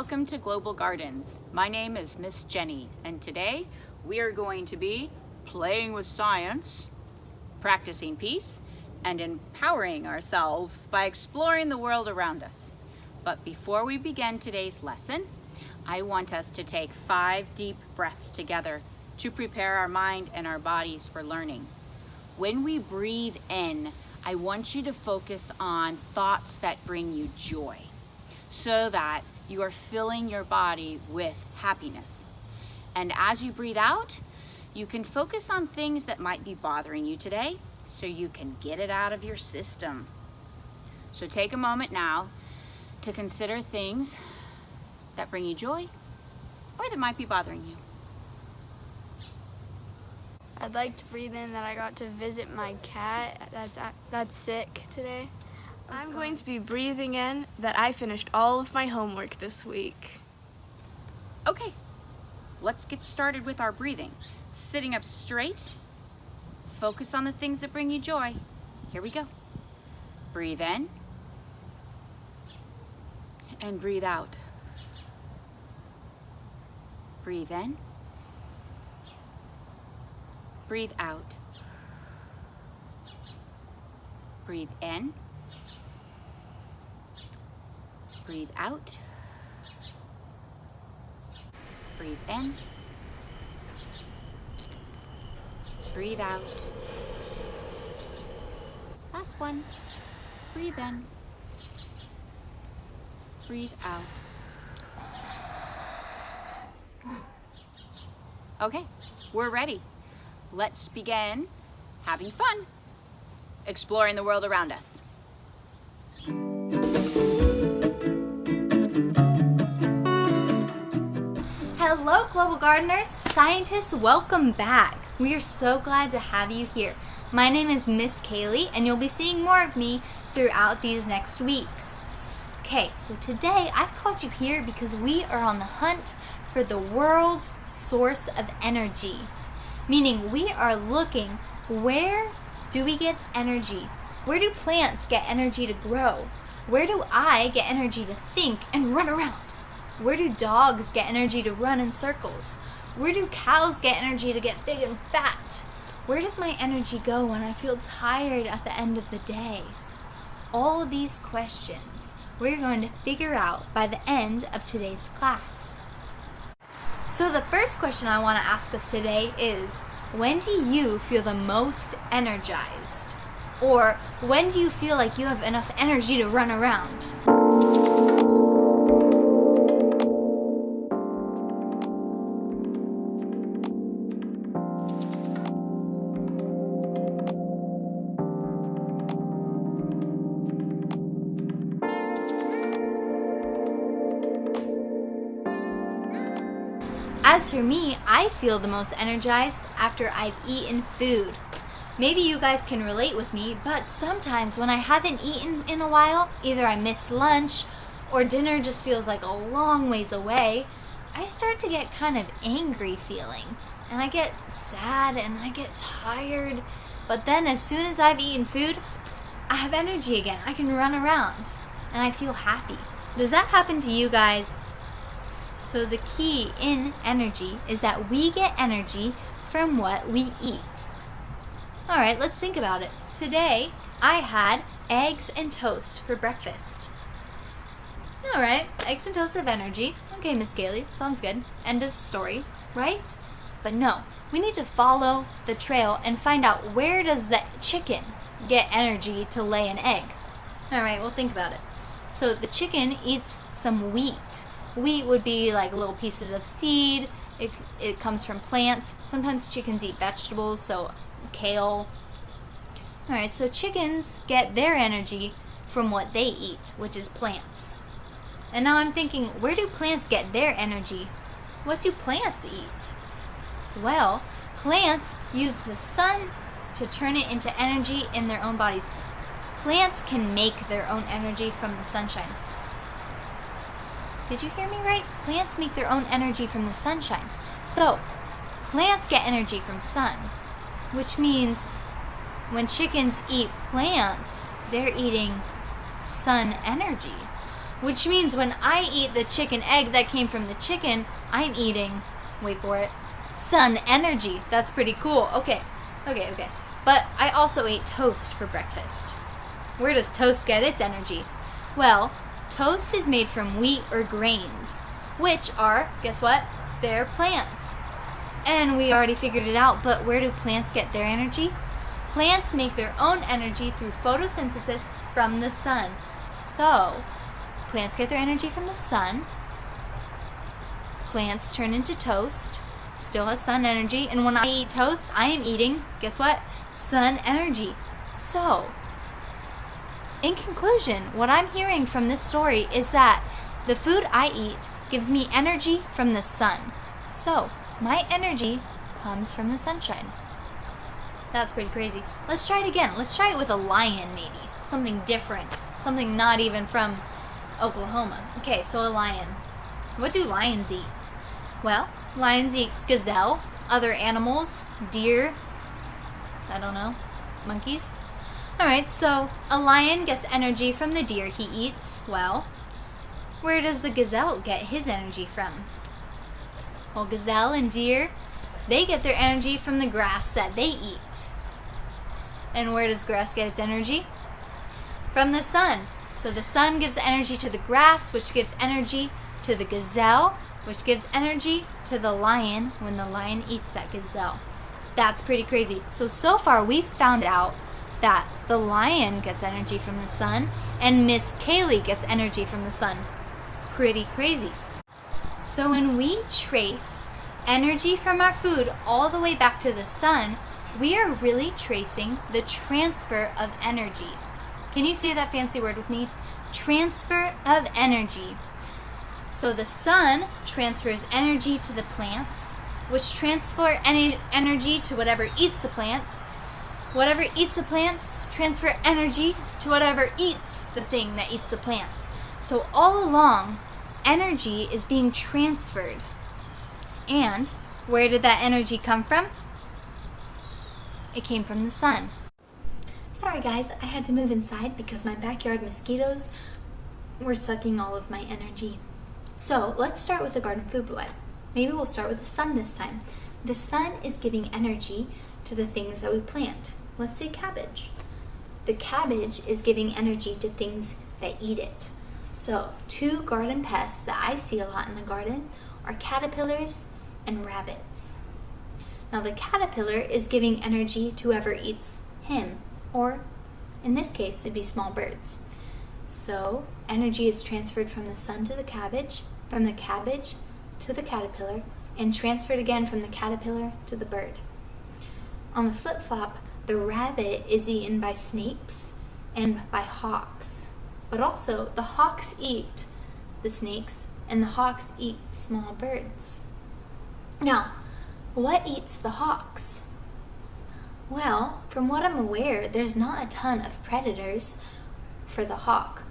Welcome to Global Gardens. My name is Miss Jenny, and today we are going to be playing with science, practicing peace, and empowering ourselves by exploring the world around us. But before we begin today's lesson, I want us to take 5 deep breaths together to prepare our mind and our bodies for learning. When we breathe in, I want you to focus on thoughts that bring you joy, so that you are filling your body with happiness. And as you breathe out, you can focus on things that might be bothering you today, so you can get it out of your system. So take a moment now to consider things that bring you joy or that might be bothering you. I'd like to breathe in that I got to visit my cat that's sick today. I'm going to be breathing in that I finished all of my homework this week. Okay, let's get started with our breathing. Sitting up straight, focus on the things that bring you joy. Here we go. Breathe in and breathe out. Breathe in. Breathe out. Breathe in. Breathe out. Breathe in. Breathe out. Last one. Breathe in. Breathe out. Okay, we're ready. Let's begin having fun, exploring the world around us. Hello, Global Gardeners. Scientists, welcome back. We are so glad to have you here. My name is Miss Kaylee, and you'll be seeing more of me throughout these next weeks. Okay, so today I've called you here because we are on the hunt for the world's source of energy. Meaning we are looking, where do we get energy? Where do plants get energy to grow? Where do I get energy to think and run around? Where do dogs get energy to run in circles? Where do cows get energy to get big and fat? Where does my energy go when I feel tired at the end of the day? All of these questions we're going to figure out by the end of today's class. So the first question I want to ask us today is, when do you feel the most energized? Or when do you feel like you have enough energy to run around? As for me, I feel the most energized after I've eaten food. Maybe you guys can relate with me, but sometimes when I haven't eaten in a while, either I missed lunch or dinner just feels like a long ways away, I start to get kind of angry feeling. And I get sad and I get tired. But then as soon as I've eaten food, I have energy again. I can run around and I feel happy. Does that happen to you guys? So the key in energy is that we get energy from what we eat. Alright, let's think about it. Today, I had eggs and toast for breakfast. Alright, eggs and toast have energy. Okay, Miss Gailey, sounds good. End of story, right? But no, we need to follow the trail and find out, where does the chicken get energy to lay an egg? Alright, well, think about it. So the chicken eats some wheat. Wheat would be like little pieces of seed. It comes from plants. Sometimes chickens eat vegetables, so kale. Alright, so chickens get their energy from what they eat, which is plants. And now I'm thinking, where do plants get their energy? What do plants eat? Well, plants use the sun to turn it into energy in their own bodies. Plants can make their own energy from the sunshine. Did you hear me right? Plants make their own energy from the sunshine. So, plants get energy from sun, which means when chickens eat plants, they're eating sun energy. which means when I eat the chicken egg that came from the chicken, I'm eating, wait for it, sun energy. That's pretty cool. Okay. But I also ate toast for breakfast. Where does toast get its energy? Well, toast is made from wheat or grains, which are, guess what? They're plants. And we already figured it out, but where do plants get their energy? Plants make their own energy through photosynthesis from the sun. So, plants get their energy from the sun. Plants turn into toast, still has sun energy, and when I eat toast, I am eating, guess what? Sun energy. So, in conclusion, what I'm hearing from this story is that the food I eat gives me energy from the sun. So, my energy comes from the sunshine. That's pretty crazy. Let's try it again. Let's try it with a lion, maybe. Something different. Something not even from Oklahoma. Okay, so a lion. What do lions eat? Well, lions eat gazelle, other animals, deer, I don't know, monkeys. Alright, so a lion gets energy from the deer he eats. Well, where does the gazelle get his energy from? Well, gazelle and deer, they get their energy from the grass that they eat. And where does grass get its energy? From the sun. So the sun gives energy to the grass, which gives energy to the gazelle, which gives energy to the lion when the lion eats that gazelle. That's pretty crazy. So far we've found out that the lion gets energy from the sun and Miss Kaylee gets energy from the sun. Pretty crazy. So when we trace energy from our food all the way back to the sun, we are really tracing the transfer of energy. Can you say that fancy word with me? Transfer of energy. So the sun transfers energy to the plants, which transfer energy to whatever eats the plants. Whatever eats the plants transfer energy to whatever eats the thing that eats the plants. So all along, energy is being transferred. And where did that energy come from? It came from the sun. Sorry guys, I had to move inside because my backyard mosquitoes were sucking all of my energy. So let's start with the garden food web. Maybe we'll start with the sun this time. The sun is giving energy to the things that we plant. Let's say cabbage. The cabbage is giving energy to things that eat it. So 2 garden pests that I see a lot in the garden are caterpillars and rabbits. Now the caterpillar is giving energy to whoever eats him, or in this case it'd be small birds. So energy is transferred from the sun to the cabbage, from the cabbage to the caterpillar, and transferred again from the caterpillar to the bird. On the flip-flop, the rabbit is eaten by snakes and by hawks. But also, the hawks eat the snakes and the hawks eat small birds. Now, what eats the hawks? Well, from what I'm aware, there's not a ton of predators for the hawk,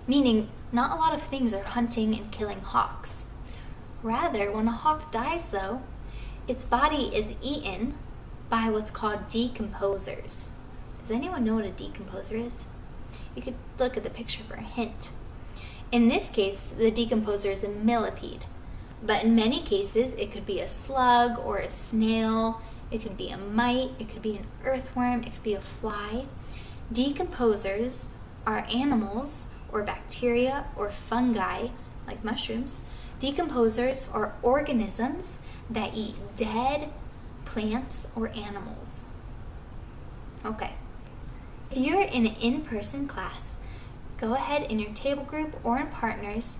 meaning not a lot of things are hunting and killing hawks. Rather, when a hawk dies though, its body is eaten by what's called decomposers. Does anyone know what a decomposer is? You could look at the picture for a hint. In this case, the decomposer is a millipede, but in many cases it could be a slug or a snail, it could be a mite, it could be an earthworm, it could be a fly. Decomposers are animals or bacteria or fungi, like mushrooms. Decomposers are organisms that eat dead plants or animals. Okay. If you're in an in-person class, go ahead in your table group or in partners.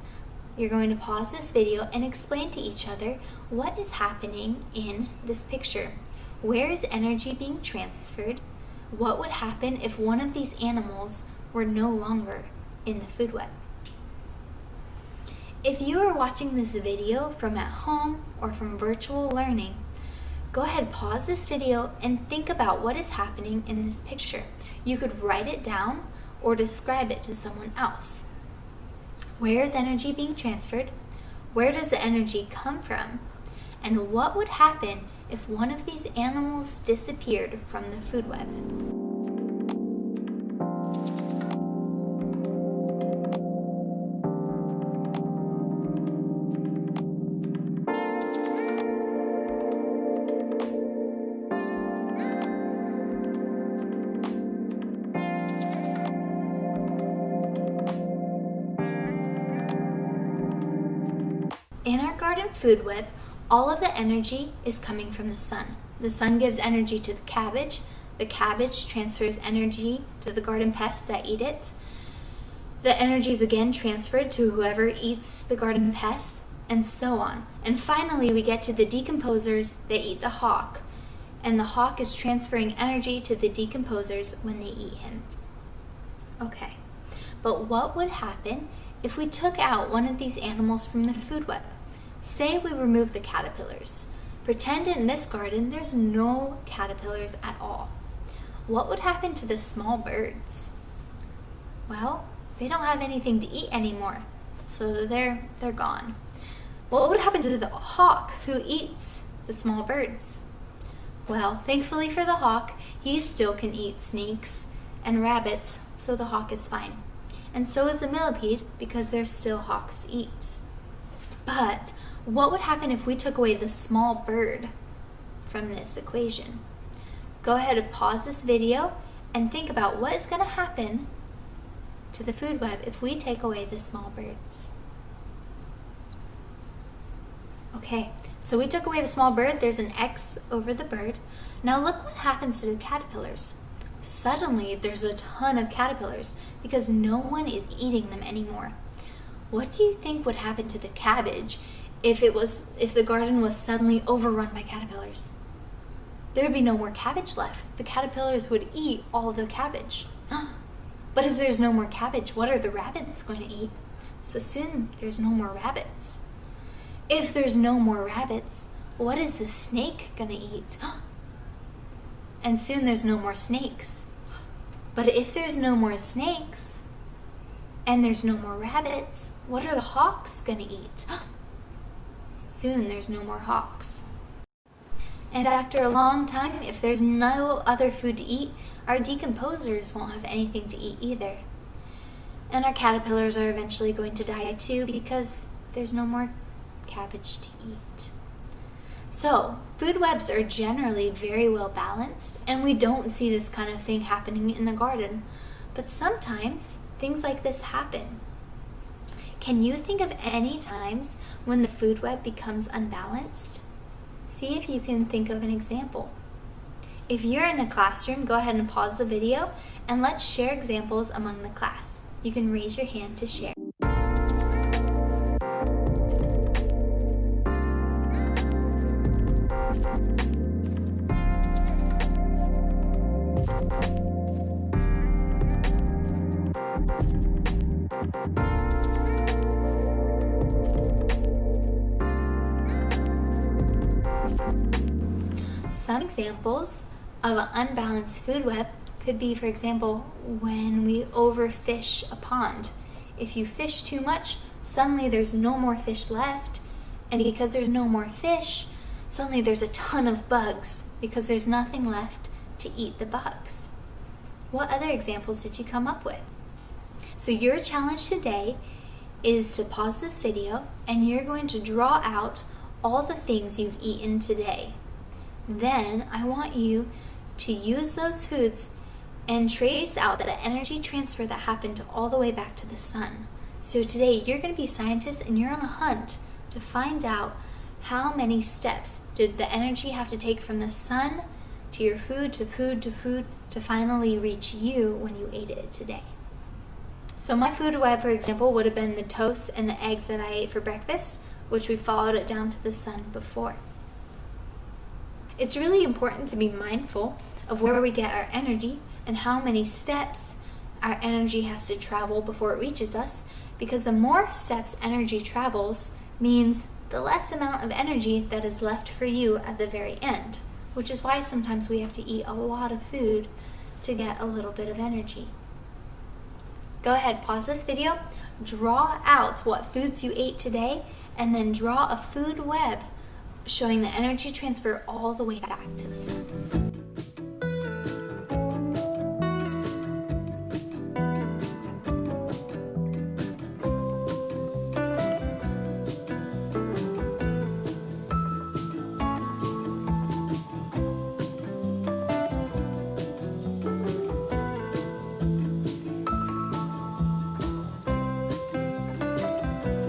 You're going to pause this video and explain to each other what is happening in this picture. Where is energy being transferred? What would happen if one of these animals were no longer in the food web? If you are watching this video from at home or from virtual learning, go ahead, pause this video and think about what is happening in this picture. You could write it down or describe it to someone else. Where is energy being transferred? Where does the energy come from? And what would happen if one of these animals disappeared from the food web? food web, all of the energy is coming from the sun. The sun gives energy to the cabbage transfers energy to the garden pests that eat it. The energy is again transferred to whoever eats the garden pests, and so on. And finally, we get to the decomposers that eat the hawk, and the hawk is transferring energy to the decomposers when they eat him. Okay, but what would happen if we took out one of these animals from the food web? Say we remove the caterpillars. Pretend in this garden there's no caterpillars at all. What would happen to the small birds? Well, they don't have anything to eat anymore, so they're gone. What would happen to the hawk who eats the small birds? Well, thankfully for the hawk, he still can eat snakes and rabbits, so the hawk is fine. And so is the millipede, because there's still hawks to eat. But what would happen if we took away the small bird from this equation? Go ahead and pause this video and think about what is going to happen to the food web if we take away the small birds. Okay, so we took away the small bird. There's an X over the bird. Now look what happens to the caterpillars. Suddenly there's a ton of caterpillars because no one is eating them anymore. What do you think would happen to the cabbage if the garden was suddenly overrun by caterpillars? There would be no more cabbage left. The caterpillars would eat all of the cabbage. But if there's no more cabbage, what are the rabbits going to eat? So soon there's no more rabbits. If there's no more rabbits, what is the snake going to eat? And soon there's no more snakes. But if there's no more snakes and there's no more rabbits, what are the hawks going to eat? Soon there's no more hawks. And after a long time, if there's no other food to eat, our decomposers won't have anything to eat either. And our caterpillars are eventually going to die too because there's no more cabbage to eat. So, food webs are generally very well balanced, and we don't see this kind of thing happening in the garden. But sometimes things like this happen. Can you think of any times when the food web becomes unbalanced? See if you can think of an example. If you're in a classroom, go ahead and pause the video and let's share examples among the class. You can raise your hand to share. Some examples of an unbalanced food web could be, for example, when we overfish a pond. If you fish too much, suddenly there's no more fish left, and because there's no more fish, suddenly there's a ton of bugs because there's nothing left to eat the bugs. What other examples did you come up with? So your challenge today is to pause this video and you're going to draw out all the things you've eaten today. Then I want you to use those foods and trace out the energy transfer that happened all the way back to the sun. So today you're going to be scientists and you're on a hunt to find out how many steps did the energy have to take from the sun to your food to food to food to finally reach you when you ate it today. So my food web, for example, would have been the toast and the eggs that I ate for breakfast, which we followed it down to the sun before. It's really important to be mindful of where we get our energy and how many steps our energy has to travel before it reaches us, because the more steps energy travels means the less amount of energy that is left for you at the very end, which is why sometimes we have to eat a lot of food to get a little bit of energy. Go ahead, pause this video, draw out what foods you ate today, and then draw a food web showing the energy transfer all the way back to the sun.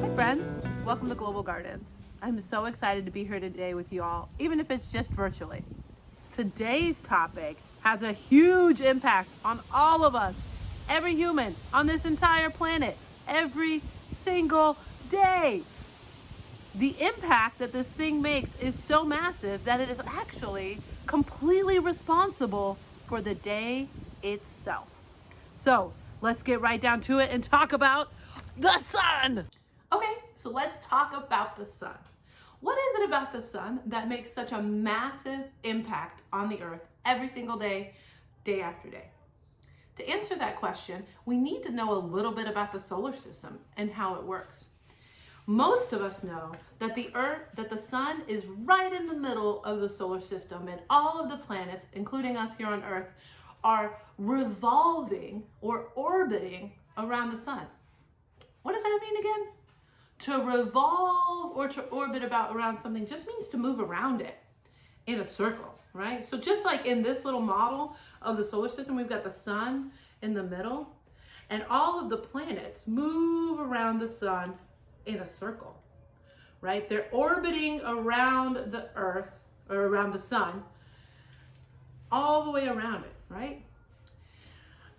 Hi friends, welcome to Global Gardens. I'm so excited to be here today with you all, even if it's just virtually. Today's topic has a huge impact on all of us, every human on this entire planet, every single day. The impact that this thing makes is so massive that it is actually completely responsible for the day itself. So let's get right down to it and talk about the sun. Okay, so let's talk about the sun. What is it about the sun that makes such a massive impact on the earth every single day, day after day? To answer that question, we need to know a little bit about the solar system and how it works. Most of us know that the sun is right in the middle of the solar system, and all of the planets, including us here on Earth, are revolving or orbiting around the sun. What does that mean again? To revolve or to orbit around something just means to move around it in a circle, right? So just like in this little model of the solar system, we've got the sun in the middle, and all of the planets move around the sun in a circle, right? They're orbiting around the earth or around the sun all the way around it, right?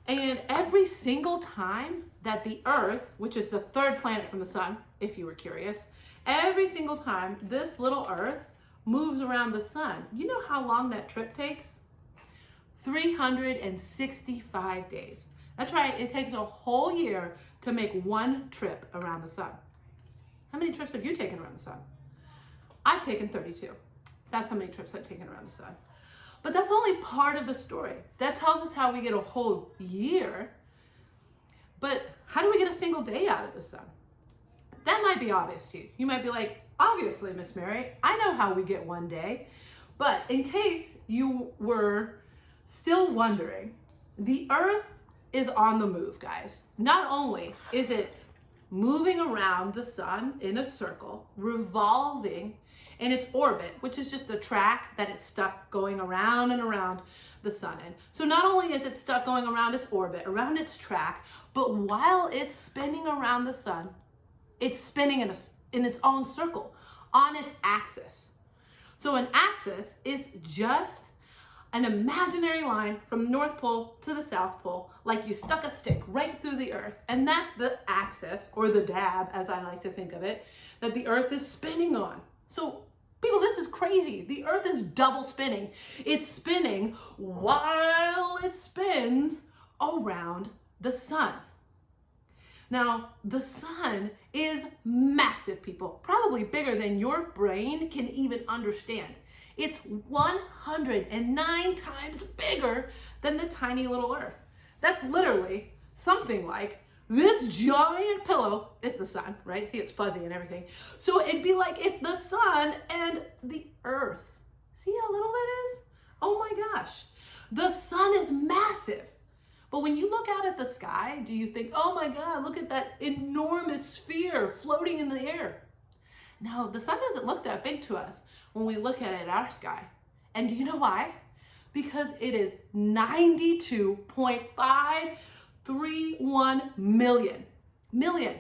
And every single time that the earth, which is the third planet from the sun, if you were curious, every single time this little earth moves around the sun, you know how long that trip takes? 365 days. That's right, it takes a whole year to make one trip around the sun. How many trips have you taken around the sun? I've taken 32. That's how many trips I've taken around the sun. But that's only part of the story. That tells us how we get a whole year. But how do we get a single day out of the sun? That might be obvious to you. You might be like, obviously, Miss Mary, I know how we get one day. But in case you were still wondering, the earth is on the move, guys. Not only is it moving around the sun in a circle, revolving in its orbit, which is just a track that it's stuck going around and around the sun in. So not only is it stuck going around its orbit, around its track, but while it's spinning around the sun, it's spinning in its own circle on its axis. So an axis is just an imaginary line from the North Pole to the South Pole, like you stuck a stick right through the earth. And that's the axis, or the dab, as I like to think of it, that the earth is spinning on. So people, this is crazy. The earth is double spinning. It's spinning while it spins around the sun. Now, the sun is massive, people, probably bigger than your brain can even understand. It's 109 times bigger than the tiny little earth. That's literally something like this giant pillow. It's the sun, right? See, it's fuzzy and everything. So it'd be like if the sun and the earth, see how little that is? Oh my gosh. The sun is massive. But when you look out at the sky, do you think, oh my God, look at that enormous sphere floating in the air? No, the sun doesn't look that big to us when we look at it in our sky. And do you know why? Because it is 92.531 million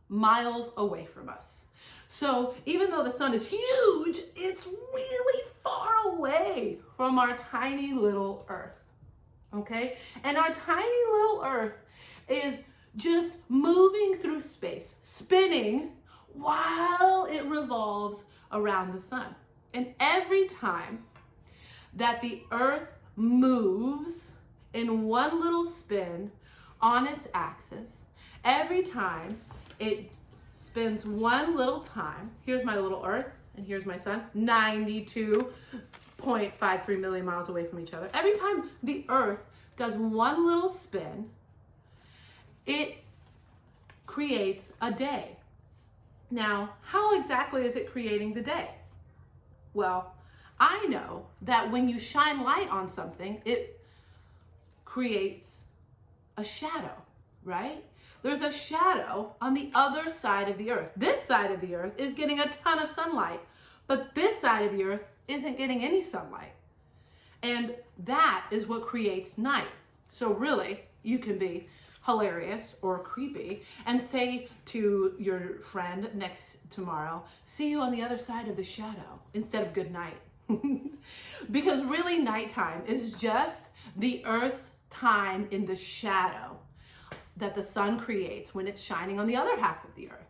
miles away from us. So even though the sun is huge, it's really far away from our tiny little earth. Okay? And our tiny little earth is just moving through space, spinning while it revolves around the sun. And every time that the earth moves in one little spin on its axis, every time it spins one little time, here's my little earth and here's my sun, 92.53 million miles away from each other. Every time the earth does one little spin, it creates a day. Now, how exactly is it creating the day? Well, I know that when you shine light on something, it creates a shadow, right? There's a shadow on the other side of the earth. This side of the earth is getting a ton of sunlight, but this side of the earth isn't getting any sunlight. And that is what creates night. So really, you can be hilarious or creepy and say to your friend next tomorrow, see you on the other side of the shadow, instead of good night. Because really nighttime is just the Earth's time in the shadow that the sun creates when it's shining on the other half of the Earth.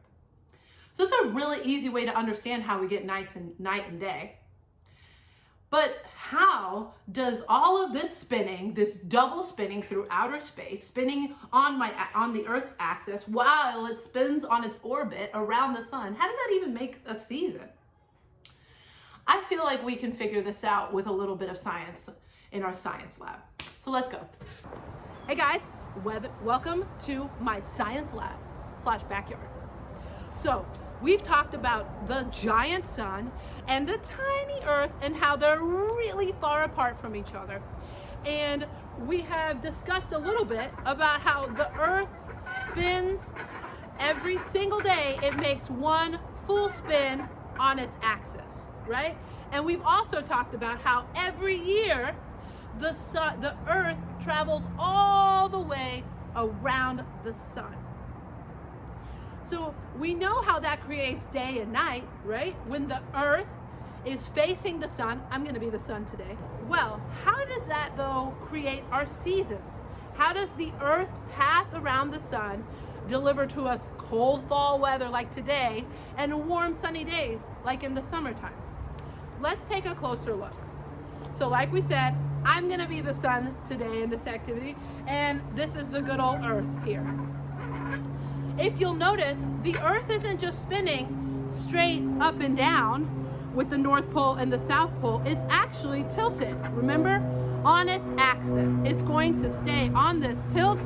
So it's a really easy way to understand how we get night and day. But how does all of this spinning, this double spinning through outer space, spinning on the Earth's axis while it spins on its orbit around the sun, how does that even make a season? I feel like we can figure this out with a little bit of science in our science lab. So let's go. Hey guys, welcome to my science lab / backyard. So we've talked about the giant sun and the tiny Earth and how they're really far apart from each other. And we have discussed a little bit about how the Earth spins every single day. It makes one full spin on its axis, right? And we've also talked about how every year the Earth travels all the way around the sun. So we know how that creates day and night, right? When the Earth is facing the sun, I'm gonna be the sun today. Well, how does that though create our seasons? How does the Earth's path around the sun deliver to us cold fall weather like today and warm sunny days like in the summertime? Let's take a closer look. So like we said, I'm gonna be the sun today in this activity, and this is the good old Earth here. If you'll notice, the Earth isn't just spinning straight up and down with the North Pole and the South Pole. It's actually tilted, remember? On its axis. It's going to stay on this tilt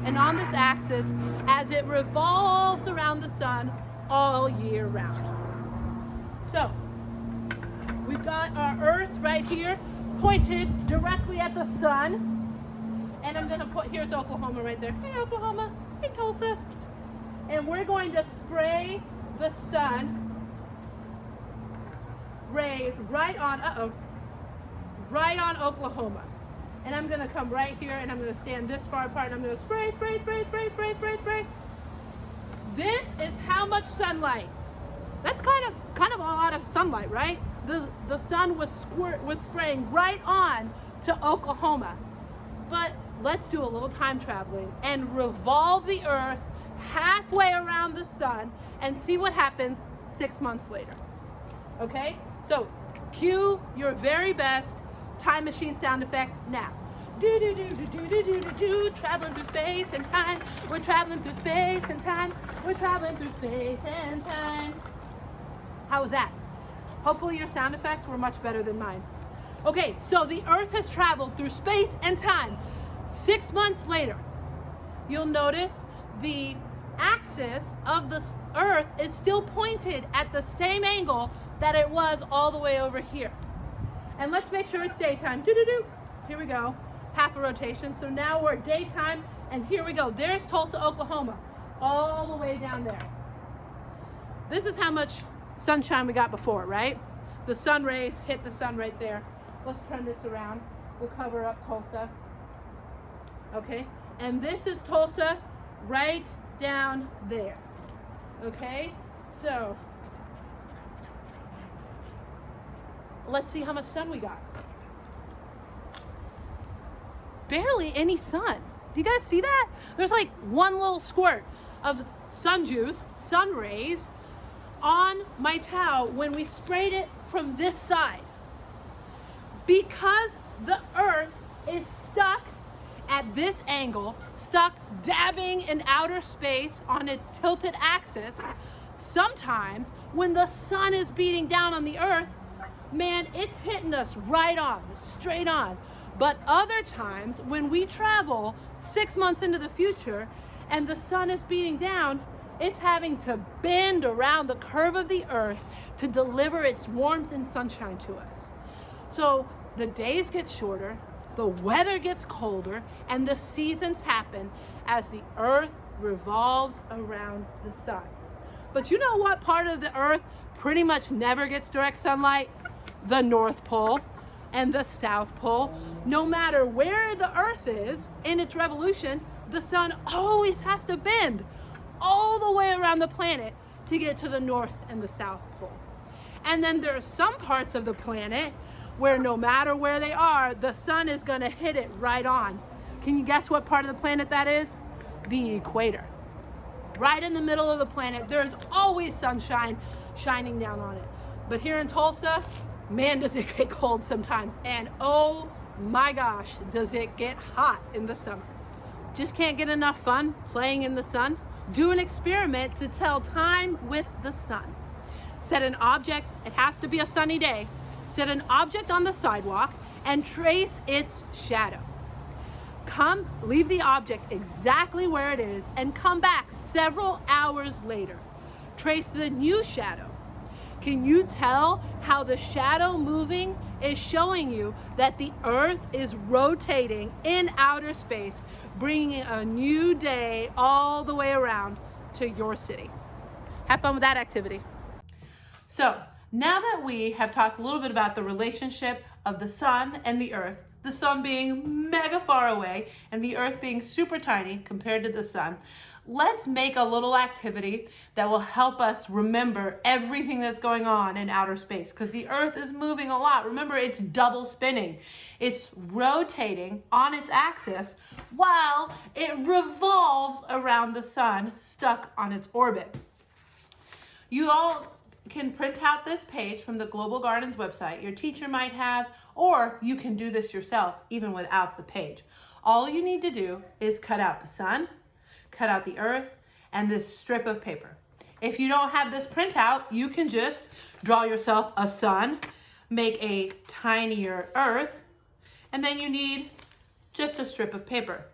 and on this axis as it revolves around the sun all year round. So, we've got our Earth right here pointed directly at the sun. And I'm gonna here's Oklahoma right there. Hey Oklahoma, hey Tulsa. And we're going to spray the sun rays right on Oklahoma. And I'm gonna come right here and I'm gonna stand this far apart and I'm gonna spray, spray, spray, spray, spray, spray, spray. This is how much sunlight. That's kind of a lot of sunlight, right? The sun was spraying right on to Oklahoma. But let's do a little time traveling and revolve the Earth halfway around the sun and see what happens 6 months later. Okay? So cue your very best time machine sound effect now. Do do do do do do do do do. Traveling through space and time. We're traveling through space and time. We're traveling through space and time. How was that? Hopefully your sound effects were much better than mine. Okay, so the Earth has traveled through space and time. 6 months later, you'll notice the axis of the Earth is still pointed at the same angle that it was all the way over here. And let's make sure it's daytime. Do-do-do. Here we go. Half a rotation. So now we're daytime, and here we go. There's Tulsa, Oklahoma, all the way down there. This is how much sunshine we got before, right? The sun rays hit the sun right there. Let's turn this around. We'll cover up Tulsa. Okay? And this is Tulsa right down there. Okay? So, let's see how much sun we got. Barely any sun. Do you guys see that? There's like one little squirt of sun juice, sun rays, on my towel when we sprayed it from this side. Because the Earth is stuck at this angle, stuck dabbing in outer space on its tilted axis, sometimes when the sun is beating down on the Earth, man, it's hitting us right on, straight on. But other times when we travel 6 months into the future and the sun is beating down, it's having to bend around the curve of the Earth to deliver its warmth and sunshine to us. So the days get shorter, the weather gets colder, and the seasons happen as the Earth revolves around the sun. But you know what part of the Earth pretty much never gets direct sunlight? The North Pole and the South Pole. No matter where the Earth is in its revolution, the sun always has to bend all the way around the planet to get to the North and the South Pole. And then there are some parts of the planet where no matter where they are, the sun is going to hit it right on. Can you guess what part of the planet that is? The equator. Right in the middle of the planet, there's always sunshine shining down on it. But here in Tulsa, man, does it get cold sometimes. And oh my gosh, does it get hot in the summer. Just can't get enough fun playing in the sun? Do an experiment to tell time with the sun. Set an object, it has to be a sunny day, set an object on the sidewalk and trace its shadow. Leave the object exactly where it is and come back several hours later. Trace the new shadow. Can you tell how the shadow moving is showing you that the Earth is rotating in outer space, bringing a new day all the way around to your city? Have fun with that activity. So now that we have talked a little bit about the relationship of the sun and the Earth, the sun being mega far away and the Earth being super tiny compared to the sun, let's make a little activity that will help us remember everything that's going on in outer space, because the Earth is moving a lot. Remember, it's double spinning. It's rotating on its axis while it revolves around the sun, stuck on its orbit. You all can print out this page from the Global Gardens website. Your teacher might have, or you can do this yourself even without the page. All you need to do is cut out the sun, cut out the Earth, and this strip of paper. If you don't have this printout, you can just draw yourself a sun, make a tinier Earth, and then you need just a strip of paper.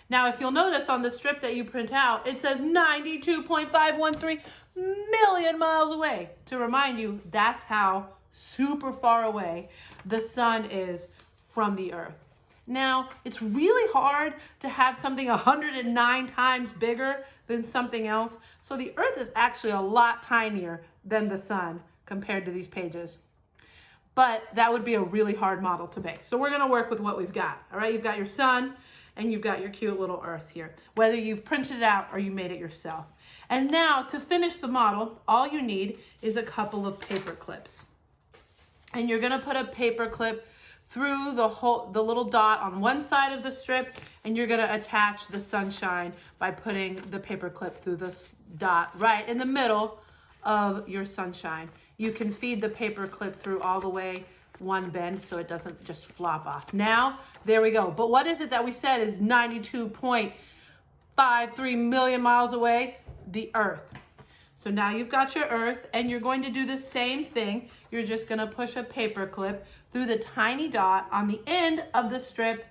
Now, if you'll notice on the strip that you print out, it says 92.513 million miles away. To remind you, that's how super far away the sun is from the Earth. Now, it's really hard to have something 109 times bigger than something else. So the Earth is actually a lot tinier than the sun compared to these pages. But that would be a really hard model to make. So we're going to work with what we've got. All right, you've got your sun and you've got your cute little Earth here, whether you've printed it out or you made it yourself. And now to finish the model, all you need is a couple of paper clips. And you're going to put a paper clip through the little dot on one side of the strip, and you're going to attach the sunshine by putting the paper clip through this dot right in the middle of your sunshine. You can feed the paper clip through all the way one bend so it doesn't just flop off. Now, there we go. But what is it that we said is 92.53 million miles away? The Earth. So now you've got your Earth, and you're going to do the same thing. You're just going to push a paper clip through the tiny dot on the end of the strip,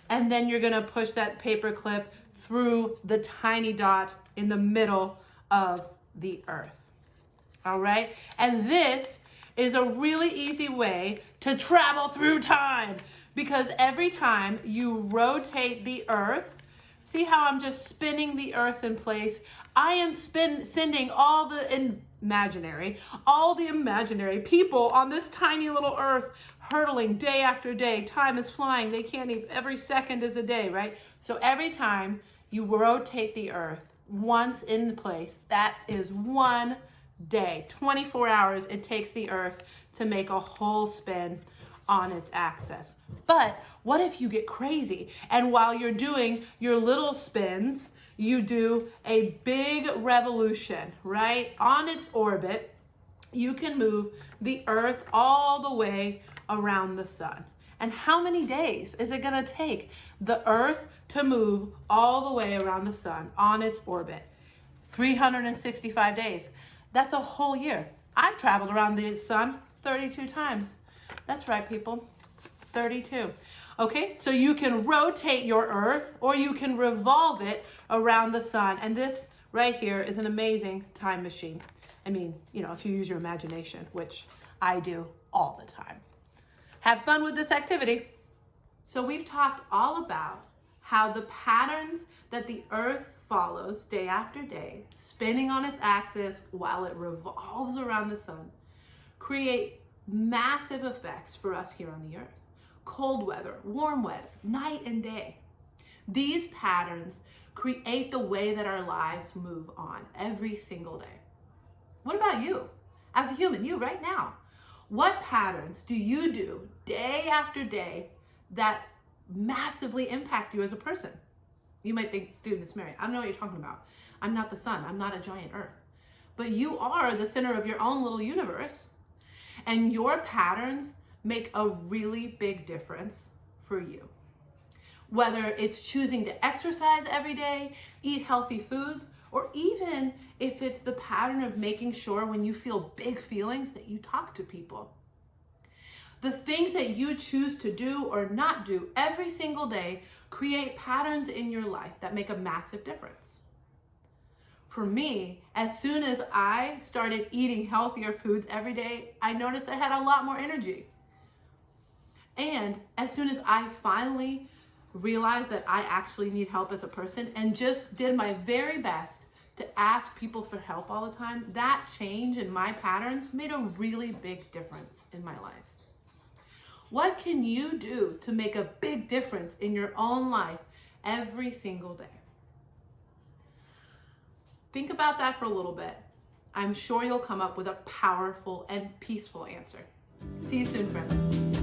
and then you're going to push that paper clip through the tiny dot in the middle of the Earth. All right? And this is a really easy way to travel through time, because every time you rotate the Earth, see how I'm just spinning the Earth in place? I am sending all the imaginary people on this tiny little Earth hurtling day after day. Time is flying. They can't even, every second is a day, right? So every time you rotate the Earth once in place, that is one day. 24 hours it takes the Earth to make a whole spin on its axis. But what if you get crazy and while you're doing your little spins, you do a big revolution, right? On its orbit, you can move the Earth all the way around the sun. And how many days is it going to take the Earth to move all the way around the sun on its orbit? 365 days. That's a whole year. I've traveled around the sun 32 times. That's right, people. 32. Okay, so you can rotate your Earth or you can revolve it around the sun. And this right here is an amazing time machine. I mean, you know, if you use your imagination, which I do all the time. Have fun with this activity. So we've talked all about how the patterns that the Earth follows day after day, spinning on its axis while it revolves around the sun, create massive effects for us here on the Earth. Cold weather, warm weather, night and day. These patterns create the way that our lives move on every single day. What about you? As a human, you right now, what patterns do you do day after day that massively impact you as a person? You might think, dude, Miss Mary, I don't know what you're talking about. I'm not the sun. I'm not a giant earth. But you are the center of your own little universe. And your patterns make a really big difference for you. Whether it's choosing to exercise every day, eat healthy foods, or even if it's the pattern of making sure when you feel big feelings that you talk to people. The things that you choose to do or not do every single day create patterns in your life that make a massive difference. For me, as soon as I started eating healthier foods every day, I noticed I had a lot more energy. And as soon as I finally realized that I actually need help as a person and just did my very best to ask people for help all the time, that change in my patterns made a really big difference in my life. What can you do to make a big difference in your own life every single day? Think about that for a little bit. I'm sure you'll come up with a powerful and peaceful answer. See you soon, friends.